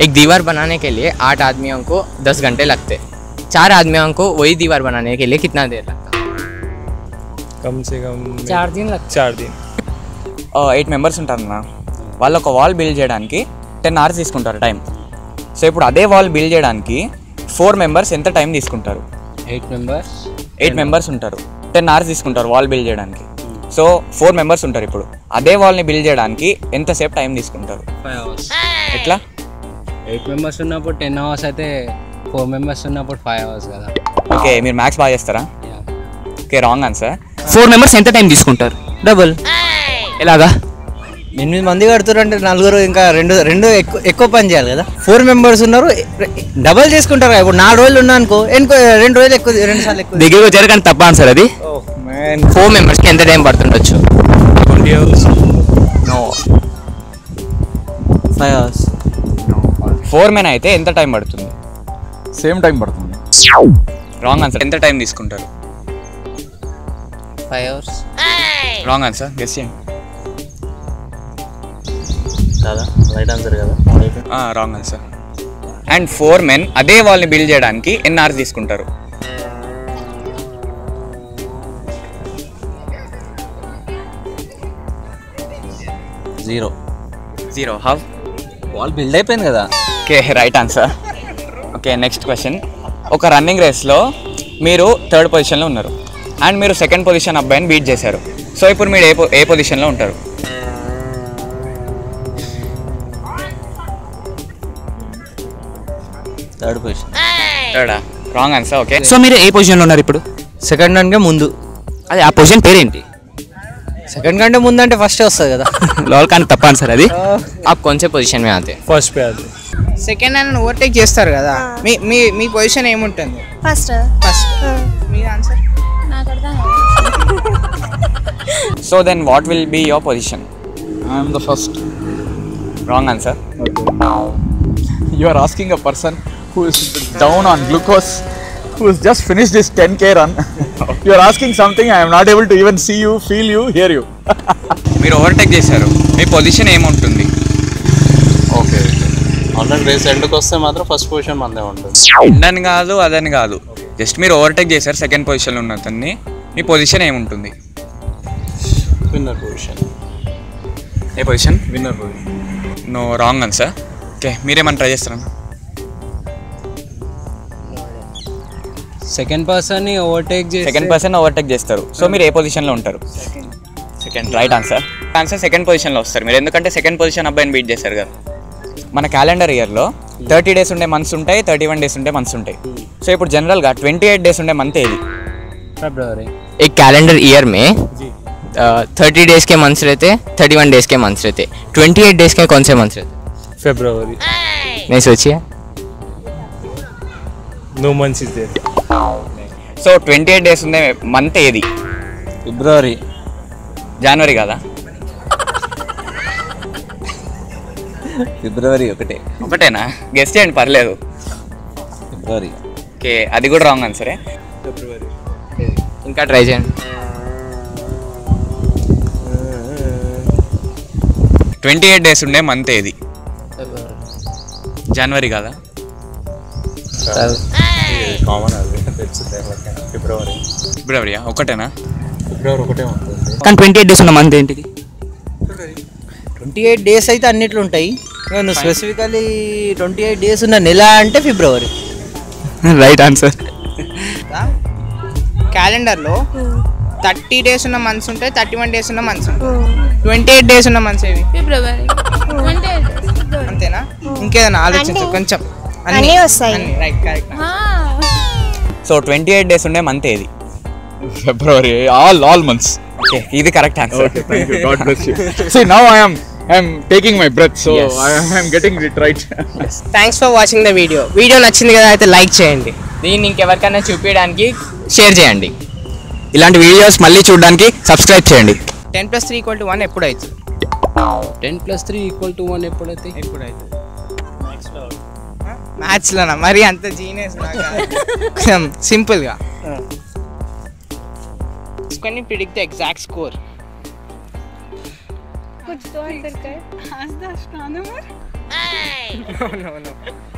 एक दीवार बनाने के लिए 8 आदमियों को 10 घंटे लगते, 4 आदमियों को वही दीवार बनाने के लिए कितना देर लगता? कम से कम 4 दिन लगता. 4 दिन. 8 మెంబర్స్ ఉంటారన్నా, వాళ్ళు ఒక వాల్ బిల్డ్ చేయడానికి 10 hours తీసుకుంటారు టైం. సో ఇప్పుడు అదే వాల్ బిల్డ్ చేయడానికి 4 మెంబర్స్ ఎంత టైం తీసుకుంటారు? 8 మెంబర్స్ ఉంటారు, 10 hours తీసుకుంటారు వాల్ బిల్డ్ చేయడానికి. సో 4 మెంబర్స్ ఉంటారు, ఇప్పుడు అదే వాల్ని బిల్డ్ చేయడానికి ఎంతసేపు టైం తీసుకుంటారు? 5 hours. ఎట్లా? 8 members ఉన్నప్పుడు 10 hours అయితే 4 members ఉన్నప్పుడు 5 hours కదా. ఓకే, మీరు మ్యాథ్స్ బాగా చేస్తారా? Okay, wrong answer. 4 మెంబర్స్ ఎంత టైం తీసుకుంటారు? డబుల్. ఎలాగా? 8 మంది కడుతున్నారు అంటే 4 ఇంకా రెండు ఎక్కువ పని చేయాలి కదా. 4 members ఉన్నారు, డబల్ చేసుకుంటారు. ఇప్పుడు 4 రోజులు ఉన్నా అనుకో, 2 రోజులు ఎక్కువ, 2 సార్లు ఎక్కువ. దగ్గరికి వచ్చారు కానీ తప్ప ఆన్సర్ అది. 4 మెంబర్స్కి ఎంత టైం పడుతుండొచ్చు? 20 hours. నో. 5 hours. 4 men అయితే ఎంత టైం పడుతుంది? సేమ్ టైం పడుతుంది. Wrong answer. ఎంత టైం తీసుకుంటారు? 5 hours. Wrong answer. గెస్ చేయండి. కదా రైట్ ఆన్సర్ కదా. Wrong answer. అండ్ 4 men అదే వాల్ని బిల్డ్ చేయడానికి ఎన్ని hours తీసుకుంటారు? 0. హౌ? వాల్ బిల్డ్ అయిపోయింది కదా. Okay, right answer. Okay, next question. ఒక రన్నింగ్ రేస్లో మీరు 3rd పొజిషన్లో ఉన్నారు అండ్ మీరు 2nd పొజిషన్ అబ్బాయిని బీట్ చేశారు. సో ఇప్పుడు మీరు ఏ పొజిషన్లో ఉంటారు? 3rd position. 3rd. Wrong answer. Okay, so మీరు ఏ పొజిషన్లో ఉన్నారు ఇప్పుడు? సెకండ్ అంటే ముందు. అదే ఆ పొజిషన్ పేరేంటి? సెకండ్ కంటే ముందు అంటే ఫస్ట్ వస్తుంది కదా. లోల్ కానీ తప్ప ఆన్సర్ అది. आप कौन से पोजीशन में आते हैं? फर्स्ट पे आते. సెకండ్ హ్యాండ్ ఓవర్టేక్ చేస్తారు కదా, మీ మీ మీ పొజిషన్ ఏముంటుంది? ఫస్ట్. మీ ఆన్సర్? నాకు అర్థం so then what will be your position? I am the first. Wrong answer. You are asking a person who is down on glucose, who has just finished his 10K run. You are asking something I am not able to even see you, feel you, hear you. మీరు overtake చేశారు, మీ position ఏముంటుంది? Okay, already race ఎండ్కి వస్తే మాత్రం first position మనదే ఉంటుంది. ఎండని కాదు, అదని కాదు, జస్ట్ మీరు ఓవర్టేక్ చేశారు, 2nd పొజిషన్లో ఉన్న అతన్ని, మీ పొజిషన్ ఏముంటుంది? Winner position. ఏ పొజిషన్? Winner position. No, wrong answer. Okay, మీరేమన్నా ట్రై చేస్తారా? సెకండ్ పర్సన్ని ఓవర్టేక్ చేసి 2nd పర్సన్ ఓవర్టేక్ చేస్తారు, సో మీరు ఏ పొజిషన్లో ఉంటారు? సెకండ్. Right answer. 2nd పొజిషన్లో వస్తారు మీరు, ఎందుకంటే 2nd పొజిషన్ అబ్బాయిని బీట్ చేశారు కదా. మన క్యాలెండర్ ఇయర్లో 30 days ఉండే మంత్స్ ఉంటాయి, 31 days ఉండే మంత్స్ ఉంటాయి. సో ఇప్పుడు జనరల్గా 28 days ఉండే మంత్ ఏది? ఫిబ్రవరి. एक कैलेंडर ईयर में 30 डेज के मंथ्स रहते, 31 डेज के मंथ्स रहते, 28 डेज के कौन से मंथ्स रहते? February. नहीं सोचिए. No months is there. So 28 days ఉండే మంత్ ఏది? ఫిబ్రవరి. జనవరి కదా? ఫిబ్రవరి ఒకటేనా? గెస్ చేయండి, పర్లేదు. ఫిబ్రవరి. ఓకే, అది కూడా రాంగ్ ఆన్సరే. ఇంకా ట్రై చేయండి. 28 days ఉండే మంత్ ఏది? జనవరి కదా? కామన్ అది తెలుస్తుంది. ఫిబ్రవరియా? ఒకటేనా? ఫిబ్రవరి ఒకటే ఉంటుంది. కానీ 28 డేస్ ఉన్న మంత్ ఏంటిది? 28 days అయితే అన్నిట్లు ఉంటాయి, నేను స్పెసిఫికలీ 28 days ఉన్న నెల అంటే ఫిబ్రవరి. Right answer. క్యాలెండర్లో 30 days ఉన్న మంత్స్ ఉంటాయి, 31 days ఉన్న మంత్స్ ఉంటాయి. 28 days ఉన్న మంత్స్ ఏవి? ఫిబ్రవరి. అంతేనా? ఇంకేదైనా ఆలోచించు కొంచెం. అన్నీ వస్తాయి. Right, correct. సో 28 days ఉండే మంత్ ఏది? February. All months. ఓకే, ఇది correct answer. Okay, thank you. God bless you. See, now I am taking my breath, so Yes. I am getting it right. Thanks for watching the video. Video నచ్చింది కదా అయితే like చేయండి, దీన్ని ఇంకెవరికైనా చూపించడానికి share చేయండి. ఇలాంటి వీడియోస్ మళ్ళీ చూడడానికి సబ్స్క్రైబ్ చేయండి. 10 + 3 = 1 ఎప్పుడు అవుతుంది? 10 + 3 = 1 ఎప్పుడైతే? మ్యాథ్స్లోనా? మరి అంత జీనియస్ కొంచెం సింపుల్గా. Can you predict the exact score? कुछ तो आंसर कर. Ask the astronomer. No.